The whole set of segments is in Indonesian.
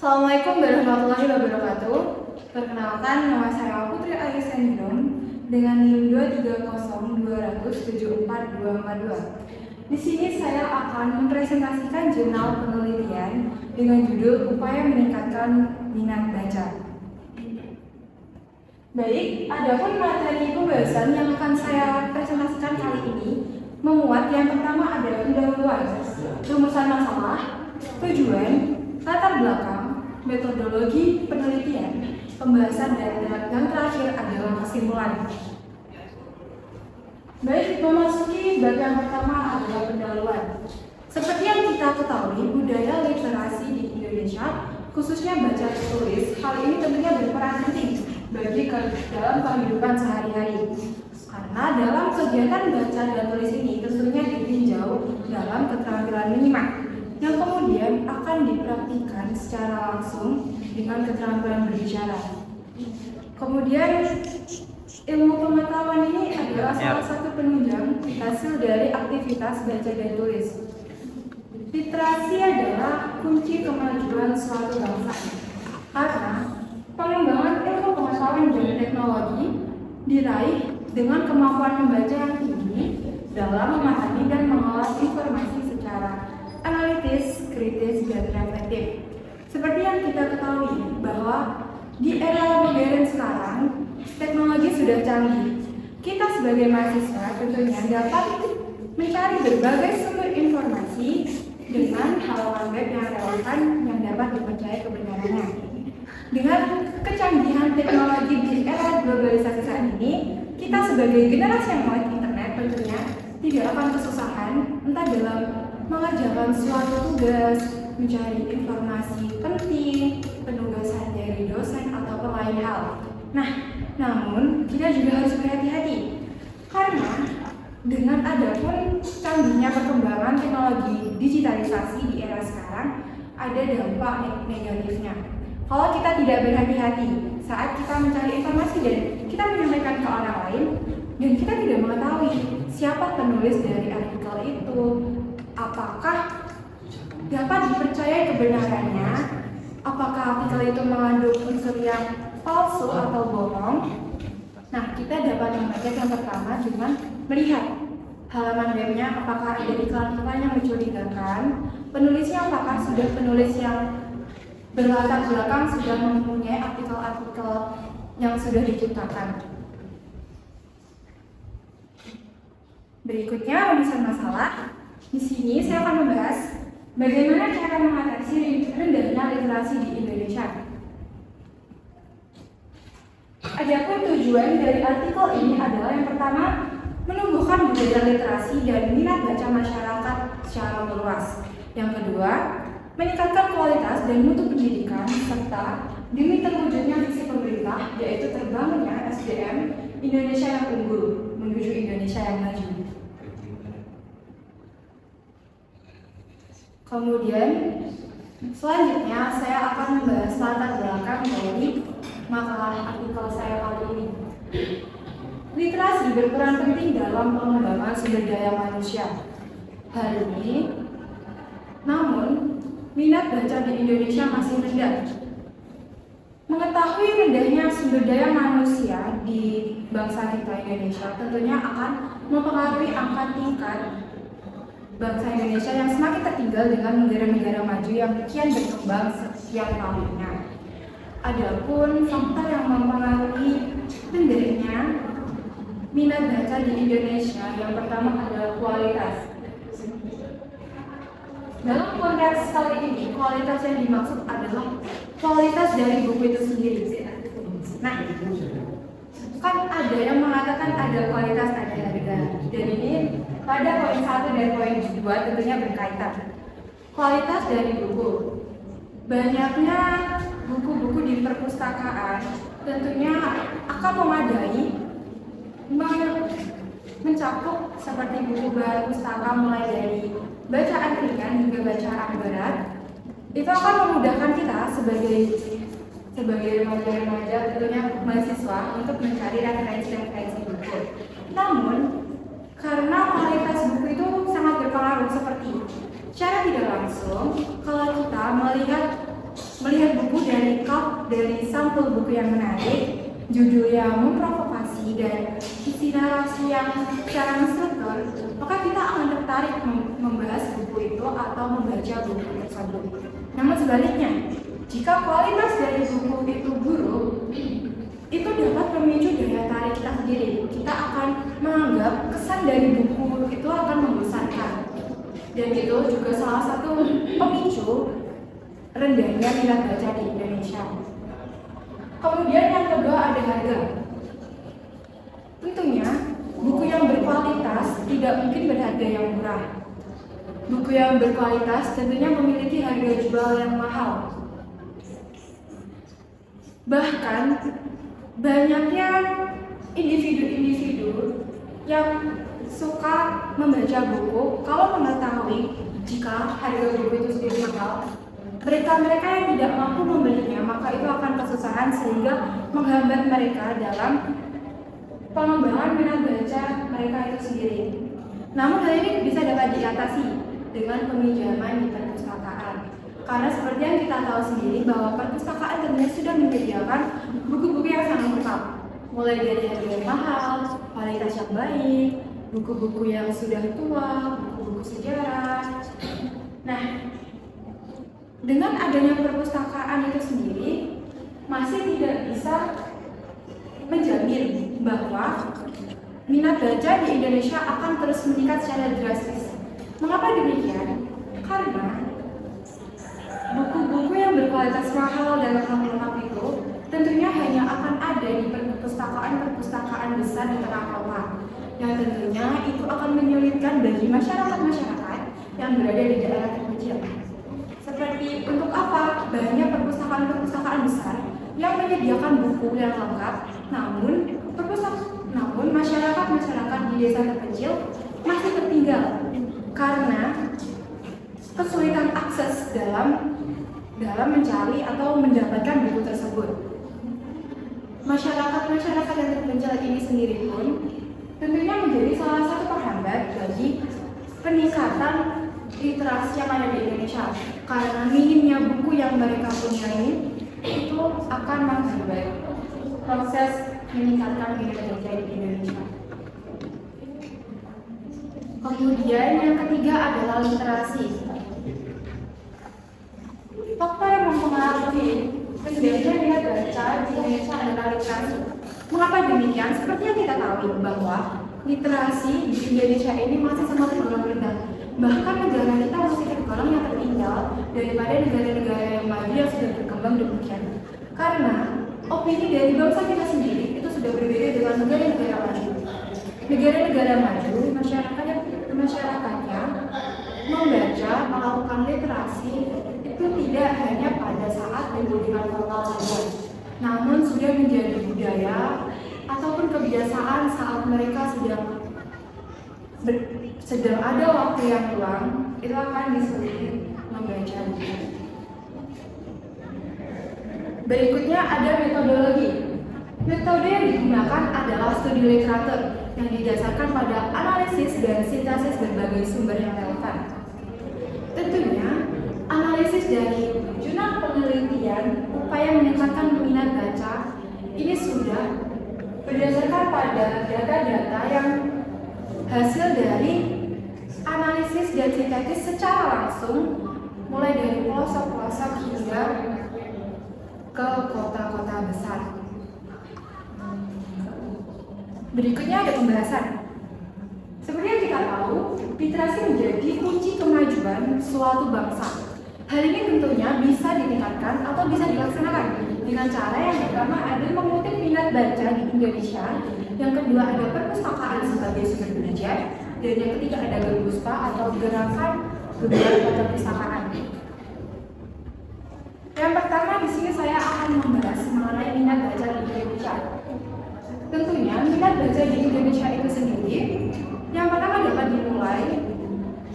Assalamualaikum warahmatullahi wabarakatuh. Perkenalkan, nama saya Putri Alisendrom dengan NIM 23020074242. Di sini saya akan mempresentasikan jurnal penelitian dengan judul Upaya Meningkatkan Minat Baca. Baik, adapun materi pembahasan yang akan saya presentasikan kali ini memuat yang pertama adalah pendahuluan, rumusan masalah, tujuan, latar belakang, metodologi penelitian, pembahasan, dan yang terakhir adalah kesimpulan. Baik, memasuki bab yang pertama adalah pendahuluan. Seperti yang kita ketahui, budaya literasi di Indonesia, khususnya baca tulis, hal ini tentunya berperan penting bagi dalam kehidupan sehari-hari. Karena dalam kegiatan baca dan tulis ini tentunya ditinjau dalam keterampilan minimal yang kemudian akan dipraktikkan secara langsung dengan keterampilan berbicara. Kemudian ilmu pengetahuan ini adalah salah satu penunjang hasil dari aktivitas baca dan tulis. Literasi adalah kunci kemajuan suatu bangsa karena pengembangan ilmu pengetahuan dan teknologi diraih dengan kemampuan membaca yang tinggi dalam memahami dan mengolah informasi secara analitis, kritis, dan reflektif. Seperti yang kita ketahui bahwa di era modern sekarang, teknologi sudah canggih. Kita sebagai mahasiswa tentunya dapat mencari berbagai sumber informasi dengan halaman web yang relevan yang dapat dipercaya kebenarannya. Dengan kecanggihan teknologi di era globalisasi saat ini, kita sebagai generasi yang melek internet tentunya tidak akan kesusahan entah dalam mengerjakan suatu tugas, mencari informasi penting, penugasan dari dosen ataupun lain hal. Namun kita juga harus berhati-hati karena dengan adapun canggihnya perkembangan teknologi digitalisasi di era sekarang, ada dampak negatifnya. Kalau kita tidak berhati-hati saat kita mencari informasi dan kita menyampaikan ke orang lain, dan kita tidak mengetahui siapa penulis dari artikel itu, apakah dapat dipercaya kebenarannya, apakah artikel itu mengandung unsur yang palsu atau bohong. Nah, kita dapat mengecek yang pertama dengan melihat halaman webnya, apakah ada iklan-iklan yang mencurigakan, penulisnya apakah sudah penulis yang berlatar belakang sudah mempunyai artikel-artikel yang sudah diciptakan. Berikutnya rumusan masalah. Di sini saya akan membahas bagaimana cara mengatasi rendahnya literasi di Indonesia. Adapun tujuan dari artikel ini adalah yang pertama, menumbuhkan budaya literasi dan minat baca masyarakat secara meluas. Yang kedua, meningkatkan kualitas dan mutu pendidikan serta demi terwujudnya visi pemerintah yaitu terbangunnya SDM Indonesia yang unggul menuju Indonesia yang maju. Kemudian selanjutnya saya akan membahas latar belakang dari makalah artikel saya kali ini. Literasi berperan penting dalam pengembangan sumber daya manusia. Hari ini, namun minat baca di Indonesia masih rendah. Mengetahui rendahnya sumber daya manusia di bangsa kita Indonesia tentunya akan mempengaruhi angka tingkat bangsa Indonesia yang semakin tertinggal dengan negara-negara maju yang kian berkembang setiap tahunnya. Adapun faktor yang mempengaruhi rendahnya minat baca di Indonesia yang pertama adalah kualitas. Dalam konteks kali ini, kualitas yang dimaksud adalah kualitas dari buku itu sendiri. Nah, kan ada yang mengatakan ada kualitas, ada harga. Dan ini pada poin 1 dan poin 2 tentunya berkaitan. Kualitas dari buku. Banyaknya buku-buku di perpustakaan tentunya akan memadai mencakup seperti buku bahan pustaka mulai dari bacaan ringan hingga bacaan berat. Itu akan memudahkan kita sebagai remaja tentunya mahasiswa untuk mencari referensi buku. Namun karena kualitas buku itu sangat berpengaruh seperti secara tidak langsung kalau kita melihat Melihat buku dari sampul buku yang menarik, judul yang memprovokasi dan isi narasi yang secara instruktur, maka kita akan tertarik membahas buku itu atau membaca buku tersebut. Namun sebaliknya, jika kualitas dari buku itu buruk, itu dapat memicu daya tarik kita sendiri. Kita akan menganggap kesan dari buku itu akan membosankan. Dan itu juga salah satu pemicu rendahnya minat baca di Indonesia. Kemudian yang kedua ada harga. Tentunya buku yang berkualitas tidak mungkin berharga yang murah. Buku yang berkualitas tentunya memiliki harga jual yang mahal. Bahkan banyaknya individu-individu yang suka membaca buku, kalau mengetahui jika harga buku itu sendiri mahal, mereka yang tidak mampu membelinya, maka itu akan kesusahan sehingga menghambat mereka dalam pengembangan minat baca mereka itu sendiri. Namun hal ini bisa dapat diatasi dengan peminjaman di perpustakaan. Karena seperti yang kita tahu sendiri bahwa perpustakaan tentunya sudah menyediakan buku-buku yang sangat lengkap, mulai dari harga yang mahal, kualitas yang baik, buku-buku yang sudah tua, buku-buku sejarah. Nah, dengan adanya perpustakaan itu sendiri masih tidak bisa menjamin bahwa minat baca di Indonesia akan terus meningkat secara drastis. Mengapa demikian? Karena buku-buku yang berkualitas mahal dan lengkap itu tentunya hanya akan ada di perpustakaan-perpustakaan besar di tengah kota, yang tentunya itu akan menyulitkan bagi masyarakat-masyarakat yang berada di daerah terpencil. Seperti untuk apa banyak perpustakaan-perpustakaan besar yang menyediakan buku yang lengkap, namun masyarakat-masyarakat di desa terpencil masih tertinggal karena kesulitan akses dalam mencari atau mendapatkan buku tersebut. Masyarakat yang terpencil ini sendiri pun tentunya menjadi salah satu penghambat bagi peningkatan literasi yang ada di Indonesia, karena minimnya buku yang mereka punyai itu akan menghambat proses meningkatkan minat baca di Indonesia. Kemudian yang ketiga adalah literasi. Faktor yang mempengaruhi rendahnya minat baca di Indonesia adalah literasi. Mengapa demikian? Seperti yang kita tahu bahwa literasi di Indonesia ini masih sangat tergolong rendah. Bahkan negara kita masih tergolong yang tertinggal daripada negara-negara yang maju yang sudah berkembang demikian. Karena opini dari bangsa kita sendiri itu sudah berbeda dengan negara-negara maju. Negara-negara maju, masyarakatnya membaca, melakukan literasi itu tidak hanya pada saat pendidikan formal saja, namun sudah menjadi budaya ataupun kebiasaan saat mereka sedang ada waktu yang luang, itu akan disuruh membaca buku. Berikutnya ada metodologi. Metode yang digunakan adalah studi literatur yang didasarkan pada analisis dan sintesis berbagai sumber yang relevan. Tentunya, analisis dari jurnal penelitian upaya meningkatkan minat baca ini sudah berdasarkan pada data-data yang hasil dari analisis dan sintesis secara langsung mulai dari pelosok-pelosok hingga ke kota-kota besar. Berikutnya ada pembahasan. Seperti yang kita tahu, literasi menjadi kunci kemajuan suatu bangsa. Hal ini tentunya bisa ditingkatkan atau bisa dilaksanakan dengan cara yang pertama ada mengutip minat baca di Indonesia, yang kedua ada perpustakaan sebagai sumber belajar, dan yang ketiga ada Gerbuspa atau gerakan perpustakaan. Yang pertama di sini saya akan membahas mengenai minat baca di Indonesia. Tentunya minat baca di Indonesia itu sendiri yang pertama dapat dimulai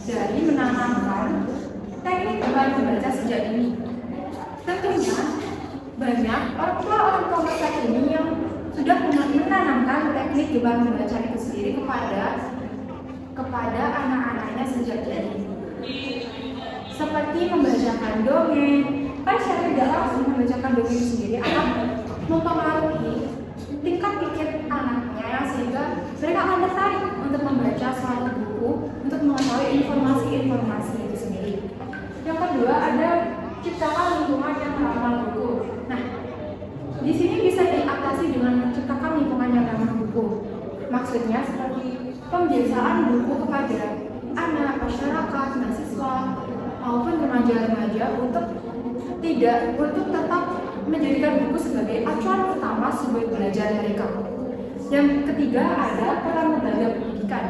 dari menanamkan teknik membaca sejak dini. Tentunya banyak orang tua masa kini yang sudah menanamkan teknik membaca itu sendiri kepada anak-anaknya sejak dini. Seperti membacakan dongeng, kan secara tidak mempengaruhi tingkat pikir anaknya sehingga mereka akan tertarik untuk membaca suatu buku untuk mengetahui informasi-informasi itu sendiri. Yang kedua ada ciptakan lingkungan yang ramah buku. Nah, di sini bisa diatasi dengan menciptakan lingkungan yang ramah buku. Maksudnya seperti pembiasaan buku kepada anak, masyarakat, mahasiswa maupun remaja-remaja untuk tetap menjadikan buku sebagai acuan utama sebagai belajar mereka. Yang ketiga ada peran lembaga pendidikan.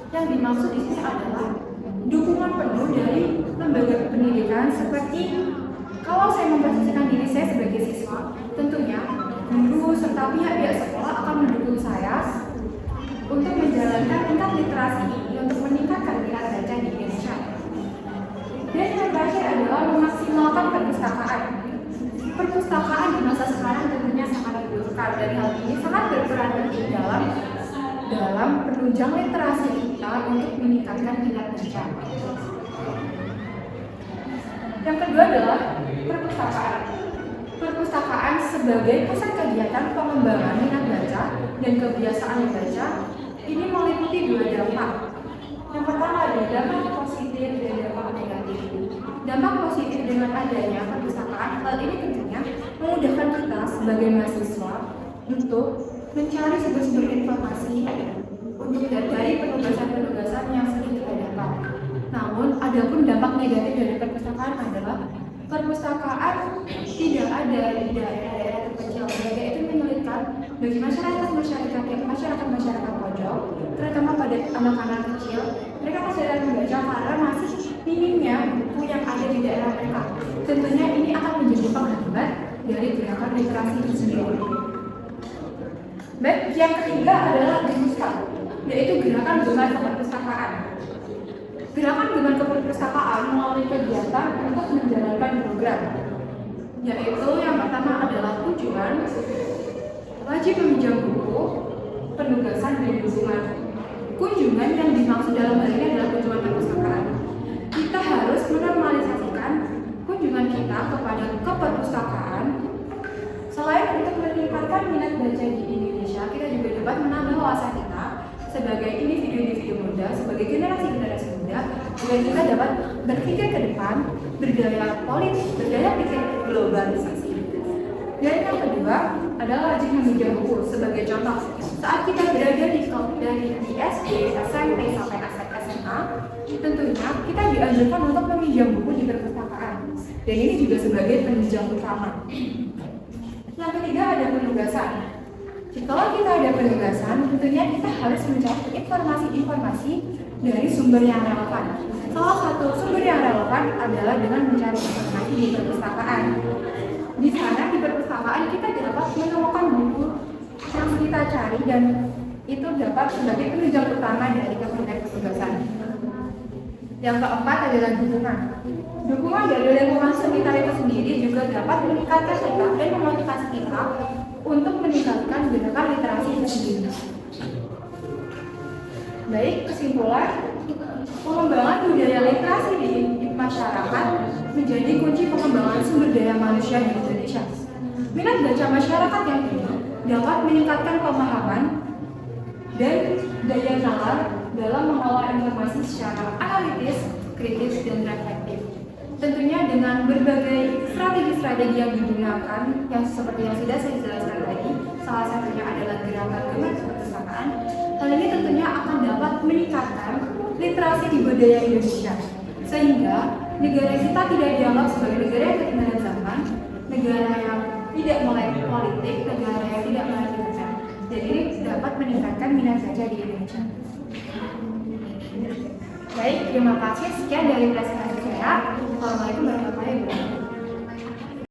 Yang dimaksud di sini adalah dukungan penuh dari lembaga pendidikan, seperti kalau saya memposisikan diri saya sebagai siswa, tentunya guru serta pihak-pihak sekolah akan mendukung saya untuk menjalankan tingkat literasi ini untuk meningkatkan minat baca di Indonesia. Dan yang terakhir adalah memaksimalkan perpustakaan. Perpustakaan di masa sekarang tentunya sangat dibutuhkan, dan hal ini sangat berperan penting dalam penunjang literasi kita untuk meningkatkan minat baca. Yang kedua adalah perpustakaan. Perpustakaan sebagai pusat kegiatan pengembangan minat baca dan kebiasaan membaca ini meliputi dua dampak. Yang pertama ada dampak positif dan dampak negatif. Dampak positif dengan adanya perpustakaan, hal ini tentunya memudahkan kita sebagai mahasiswa untuk mencari sumber-sumber informasi untuk dari penugasan-penugasan yang sering kita dapat. Namun, adapun dampak negatif dari perpustakaan adalah perpustakaan tidak ada di daerah-daerah terpencil, sehingga itu menyulitkan bagi masyarakat pojok, terutama pada anak-anak kecil. Mereka masih dalam membaca karena masih minimnya buku yang ada di daerah mereka. Tentunya ini akan menjadi penghambat dari gerakan literasi itu sendiri. Baik, yang ketiga adalah GEMUSTA, yaitu gerakan gemar ke perpustakaan. Gerakan gemar ke perpustakaan melalui kegiatan untuk menjalankan program, yaitu yang pertama adalah kunjungan, wajib meminjam buku, penugasan dan dukungan. Kunjungan yang dimaksud dalam hal ini adalah kunjungan perpustakaan. Kita harus menormalisasikan kunjungan kita ke perpustakaan. Selain untuk meningkatkan minat baca di Indonesia, kita juga dapat menambah wawasan kita sebagai individu-individu muda, sebagai generasi-generasi muda, agar kita dapat berpikir ke depan, berdaya pikir globalisasi. Dan yang kedua adalah wajib meminjam buku. Sebagai contoh, saat kita berada dari SD, SMP sampai SMA, tentunya kita dianjurkan untuk meminjam buku di perpustakaan. Dan ini juga sebagai penunjang utama. Yang ketiga ada penugasan. Kalau kita ada penugasan, tentunya kita harus mencari informasi-informasi dari sumber yang relevan. Salah satu sumber yang relevan adalah dengan mencari informasi di perpustakaan. Di sana di perpustakaan kita dapat menemukan buku yang kita cari, dan itu dapat sebagai penunjang utama dari kepentingan penugasan. Yang keempat adalah dukungan. Dukungan dari lingkungan sekitar itu sendiri juga dapat meningkatkan kita dan memotivasi kita untuk meningkatkan gerakan literasi itu sendiri. Baik, kesimpulan, pengembangan budaya literasi di masyarakat menjadi kunci pengembangan sumber daya manusia di Indonesia. Minat baca masyarakat yang tinggi dapat meningkatkan pemahaman dan daya nalar dalam mengolah informasi secara analitis, kritis, dan reflektif. Tentunya dengan berbagai strategi-strategi yang digunakan, yang seperti yang sudah saya jelaskan tadi, salah satunya adalah gerakan gemar perpustakaan. Hal ini tentunya akan dapat meningkatkan literasi di budaya Indonesia, sehingga negara kita tidak dianggap sebagai negara yang ketinggalan zaman, negara yang tidak melek politik, negara yang tidak melek militer. Jadi ini dapat meningkatkan minat baca di Indonesia. Baik, terima kasih. Sekian dari presentasi saya. Assalamualaikum warahmatullahi wabarakatuh.